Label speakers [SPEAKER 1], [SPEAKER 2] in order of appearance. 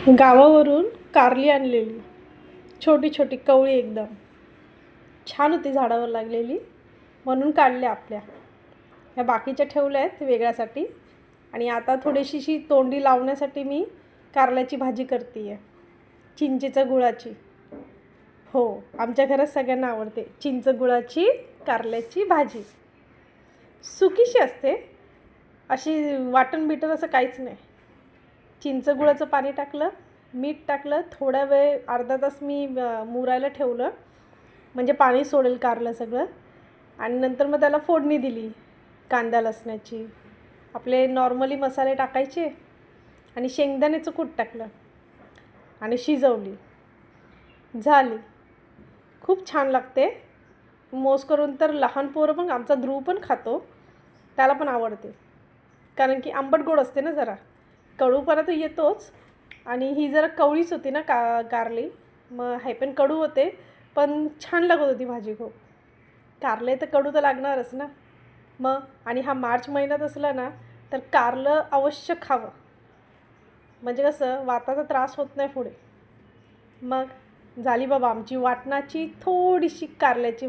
[SPEAKER 1] गावावरून कारली आणलेली, छोटी छोटी कवळी एकदम छान होती, झाडावर लागलेली म्हणून काढल्या आपल्या. ह्या बाकीच्या ठेवल्या आहेत वेगळ्यासाठी. आणि आता थोडीशी तोंडी लावण्यासाठी मी कारल्याची भाजी करते आहे, चिंचेच्या गुळाची. हो, आमच्या घरात सगळ्यांना आवडते चिंच गुळाची कारल्याची भाजी. सुकीशी असते, अशी वाटण बिटण असं काहीच नाही. चिंच गुळाचं पाणी टाकलं, मीठ टाकलं, थोडा वेळ अर्धा तास मी मुरायला ठेवलं, म्हणजे पाणी सोडेल कारलं सगळं. आणि नंतर मग त्याला फोडणी दिली कांदा लसणाची. आपले नॉर्मली मसाले टाकायचे आणि शेंगदाण्याचं कूट टाकलं आणि शिजवली, झाली. खूप छान लागते. मोस करून तर लहान पोरं पण, आमचा ध्रुव पण खातो, त्याला पण आवडते. कारण की आंबट गोड असते ना, जरा कडूपणा तर येतोच. आणि ही जरा कवळीच होती ना कारली, मग हे पण कडू होते, पण छान लागत होती भाजी खूप. कारले तर कडू तर लागणारच ना मग. आणि हा मार्च महिन्यात असला ना तर कारलं अवश्य खावं, म्हणजे कसं वाताचा त्रास होत नाही पुढे. मग झाली बाबा आमची वाटणाची थोडीशी कारल्याची